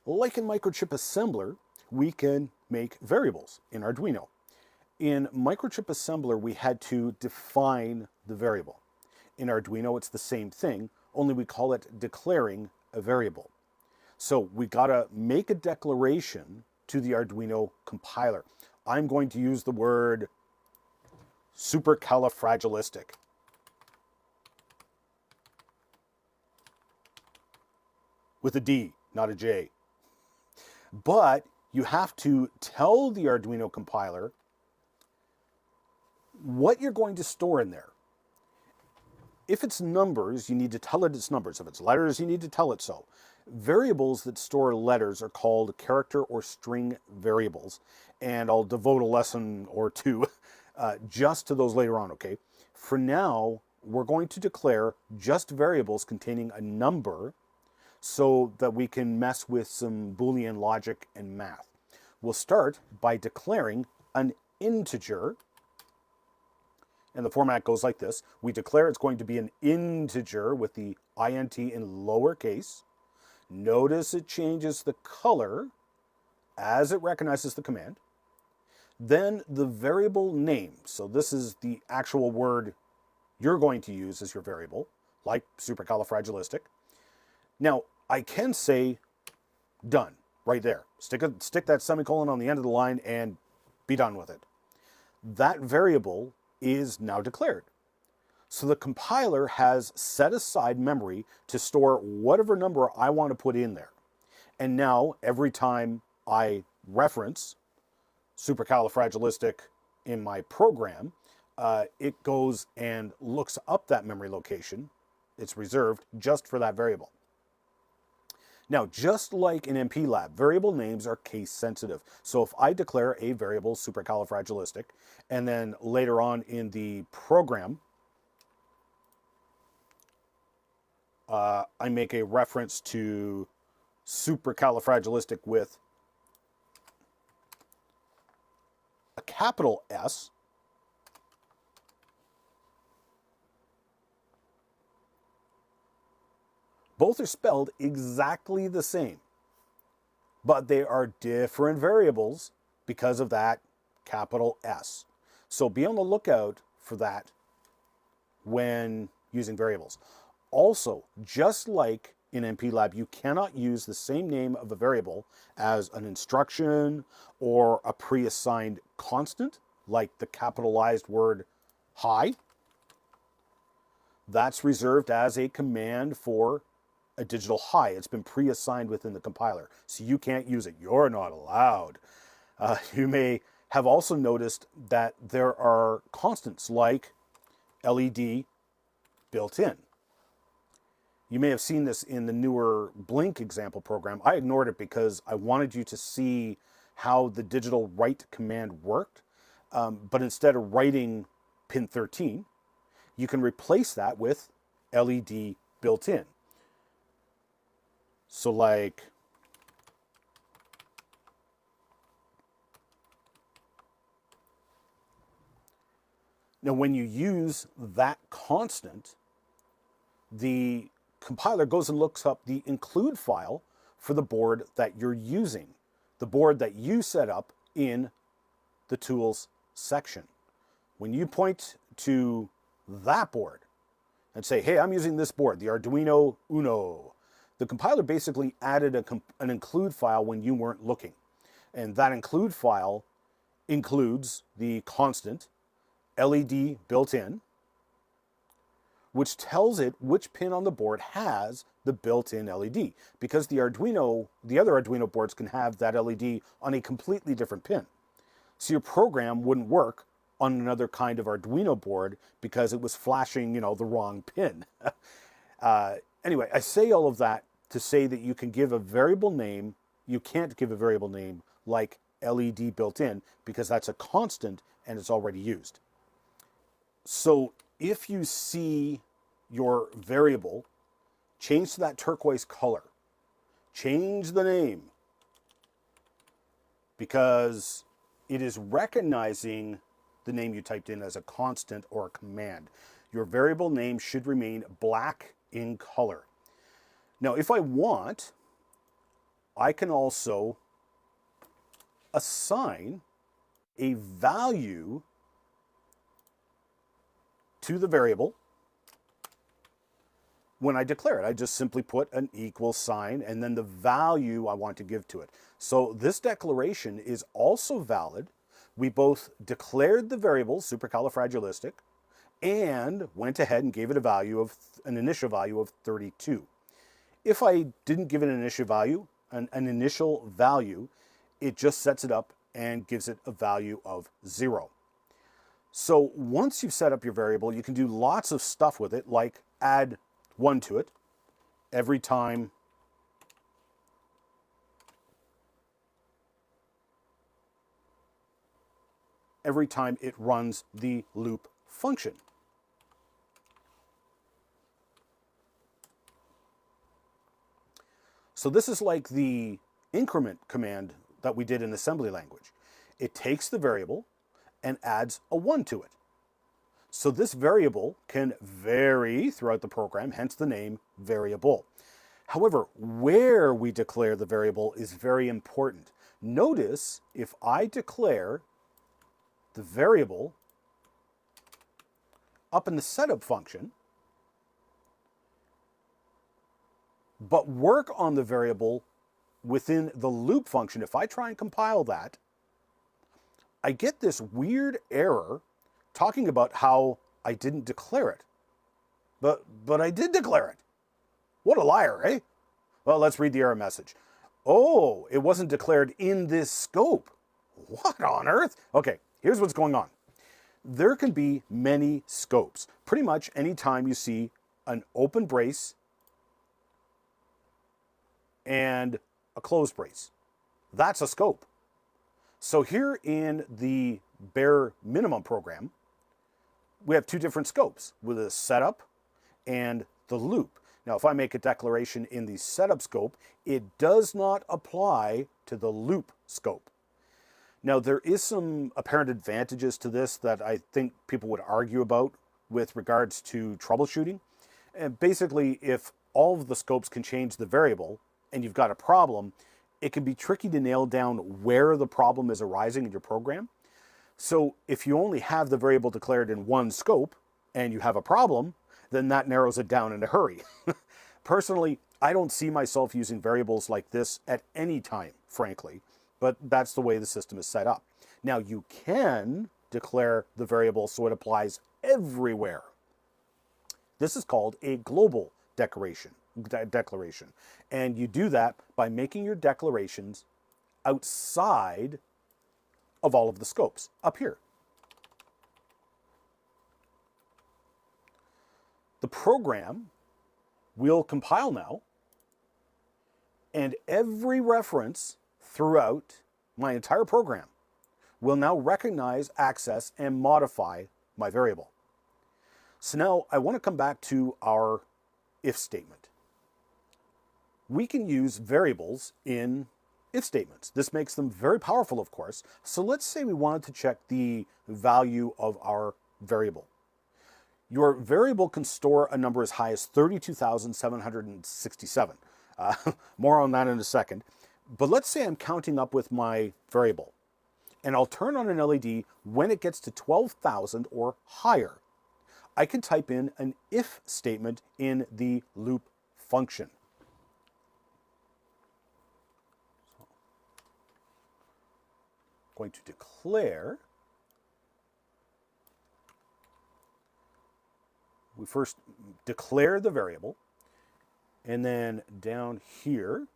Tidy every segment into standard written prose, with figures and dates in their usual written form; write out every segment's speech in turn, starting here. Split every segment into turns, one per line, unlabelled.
Like in microchip assembler, we can make variables in Arduino. In microchip assembler, we had to define the variable. In Arduino, it's the same thing, only we call it declaring a variable. So we gotta make a declaration to the Arduino compiler. I'm going to use the word supercalifragilistic. With a D, not a J. But you have to tell the Arduino compiler what you're going to store in there. If it's numbers, you need to tell it it's numbers. If it's letters, you need to tell it so. Variables that store letters are called character or string variables, and I'll devote a lesson or two just to those later on, okay? For now, we're going to declare just variables containing a number so that we can mess with some Boolean logic and math. We'll start by declaring an integer, and the format goes like this. We declare it's going to be an integer with the int in lowercase. Notice it changes the color as it recognizes the command. Then the variable name. So this is the actual word you're going to use as your variable, like supercalifragilistic. Now, I can say done right there. Stick that semicolon on the end of the line and be done with it. That variable is now declared. So the compiler has set aside memory to store whatever number I want to put in there. And now, every time I reference supercalifragilistic in my program, it goes and looks up that memory location. It's reserved just for that variable. Now, just like in MPLAB, variable names are case sensitive. So if I declare a variable supercalifragilistic, and then later on in the program, I make a reference to supercalifragilistic with a capital S, both are spelled exactly the same, but they are different variables because of that capital S. So be on the lookout for that when using variables. Also, just like in MPLAB, you cannot use the same name of a variable as an instruction or a pre-assigned constant, like the capitalized word hi. That's reserved as a command for a digital hi. It's been pre-assigned within the compiler, so you can't use it. You're not allowed. You may have also noticed that there are constants like LED built in. You may have seen this in the newer Blink example program. I ignored it because I wanted you to see how the digital write command worked. But instead of writing pin 13, you can replace that with LED built in. So like, now when you use that constant, the compiler goes and looks up the include file for the board that you're using, the board that you set up in the tools section. When you point to that board and say, hey, I'm using this board, the Arduino Uno, the compiler basically added an include file when you weren't looking. And that include file includes the constant LED built in, which tells it which pin on the board has the built-in LED, because the other Arduino boards can have that LED on a completely different pin. So your program wouldn't work on another kind of Arduino board because it was flashing, the wrong pin. Anyway, I say all of that to say that you can give a variable name. You can't give a variable name like LED built in because that's a constant and it's already used. So if you see your variable change to that turquoise color, change the name because it is recognizing the name you typed in as a constant or a command. Your variable name should remain black in color. Now, if I want, I can also assign a value to the variable. When I declare it, I just simply put an equal sign and then the value I want to give to it. So this declaration is also valid. We both declared the variable, supercalifragilistic, and went ahead and gave it a value of an initial value of 32. If I didn't give it an initial value, it just sets it up and gives it a value of 0. So once you've set up your variable, you can do lots of stuff with it, like add 1 to it every time it runs the loop function. So this is like the increment command that we did in assembly language. It takes the variable and adds a 1 to it. So this variable can vary throughout the program, hence the name variable. However, where we declare the variable is very important. Notice if I declare the variable up in the setup function, but work on the variable within the loop function, if I try and compile that, I get this weird error talking about how I didn't declare it. But I did declare it. What a liar, eh? Well, let's read the error message. Oh, it wasn't declared in this scope. What on earth? Okay, here's what's going on. There can be many scopes. Pretty much anytime you see an open brace and a closed brace, that's a scope. So here in the bare minimum program, we have 2 different scopes with a setup and the loop. Now, if I make a declaration in the setup scope, it does not apply to the loop scope. Now, there is some apparent advantages to this that I think people would argue about with regards to troubleshooting. And basically, if all of the scopes can change the variable and you've got a problem, it can be tricky to nail down where the problem is arising in your program. So if you only have the variable declared in one scope and you have a problem, then that narrows it down in a hurry. Personally, I don't see myself using variables like this at any time, frankly, but that's the way the system is set up. Now, you can declare the variable so it applies everywhere. This is called a global declaration. And you do that by making your declarations outside of all of the scopes, up here. The program will compile now, and every reference throughout my entire program will now recognize, access, and modify my variable. So now I want to come back to our if statement. We can use variables in if statements. This makes them very powerful, of course. So let's say we wanted to check the value of our variable. Your variable can store a number as high as 32,767. More on that in a second. But let's say I'm counting up with my variable, and I'll turn on an LED when it gets to 12,000 or higher. I can type in an if statement in the loop function. Going to declare. We first declare the variable, and then down here,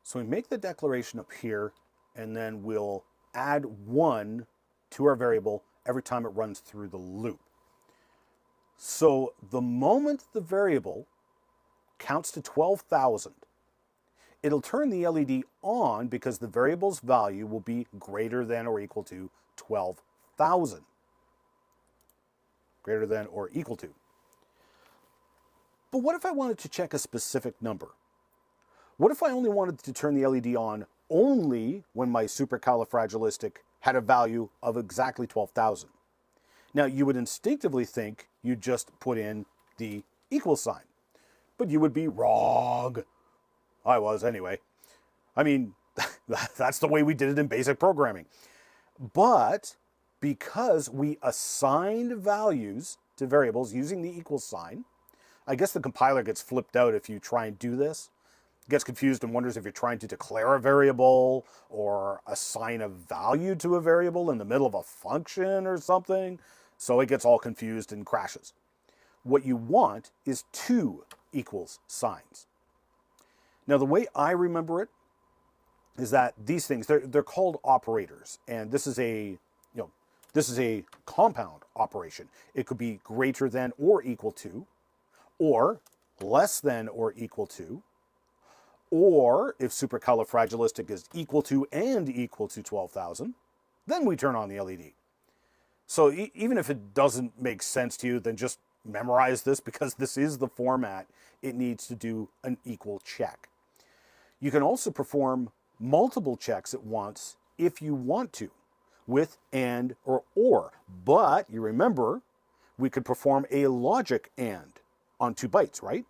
so we make the declaration up here, and then we'll add 1 to our variable every time it runs through the loop. So the moment the variable counts to 12,000, it'll turn the LED on because the variable's value will be greater than or equal to 12,000. Greater than or equal to. But what if I wanted to check a specific number? What if I only wanted to turn the LED on only when my supercalifragilistic had a value of exactly 12,000. Now, you would instinctively think you'd just put in the equal sign, but you would be wrong. I was anyway. I mean, that's the way we did it in basic programming. But because we assigned values to variables using the equal sign, I guess the compiler gets flipped out if you try and do this. It gets confused and wonders if you're trying to declare a variable or assign a value to a variable in the middle of a function or something. So it gets all confused and crashes. What you want is two equals signs. Now, the way I remember it is that these things, they're called operators, and this is a compound operation. It could be greater than or equal to, or less than or equal to, or if supercalifragilistic is equal to and equal to 12,000, then we turn on the LED. So even if it doesn't make sense to you, then just memorize this, because this is the format it needs to do an equal check. You can also perform multiple checks at once if you want to, with and or. But you remember, we could perform a logic and on 2 bytes, right?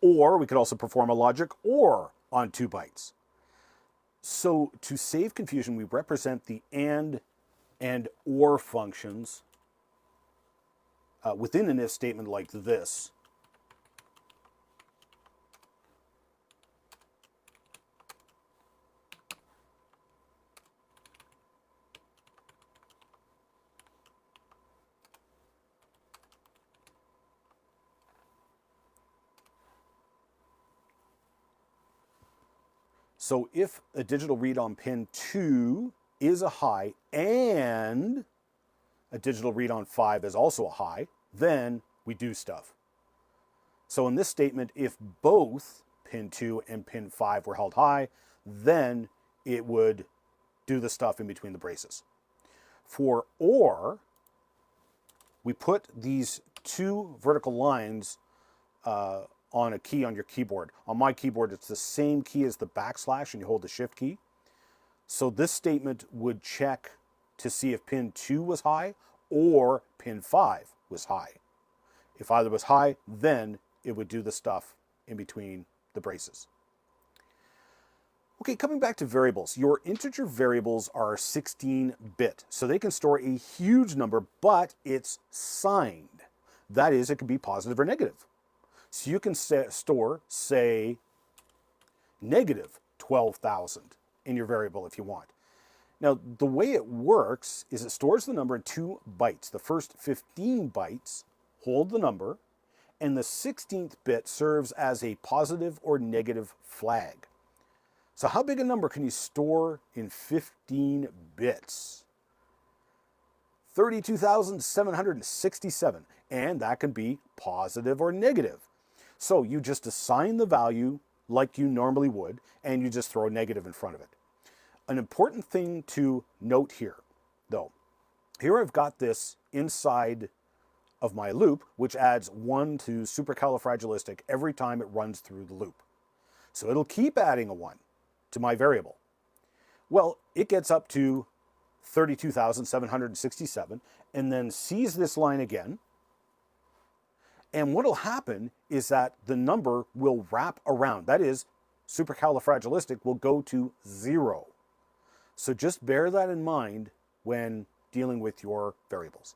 Or we could also perform a logic or on 2 bytes. So to save confusion, we represent the and or functions within an if statement like this. So if a digital read on pin 2 is a high and a digital read on 5 is also a high, then we do stuff. So in this statement, if both pin 2 and pin 5 were held high, then it would do the stuff in between the braces. For or, we put these 2 vertical lines on a key on your keyboard. On my keyboard, it's the same key as the backslash, and you hold the shift key. So this statement would check to see if pin 2 was high or pin 5 was high. If either was high, then it would do the stuff in between the braces. Okay, coming back to variables. Your integer variables are 16-bit, so they can store a huge number, but it's signed. That is, it can be positive or negative. So you can store, say, negative 12,000 in your variable if you want. Now, the way it works is it stores the number in 2 bytes. The first 15 bytes hold the number, and the 16th bit serves as a positive or negative flag. So how big a number can you store in 15 bits? 32,767, and that can be positive or negative. So you just assign the value like you normally would, and you just throw a negative in front of it. An important thing to note here, though, here I've got this inside of my loop, which adds 1 to supercalifragilistic every time it runs through the loop. So it'll keep adding a 1 to my variable. Well, it gets up to 32,767 and then sees this line again. And what will happen is that the number will wrap around. That is, supercalifragilistic will go to 0. So just bear that in mind when dealing with your variables.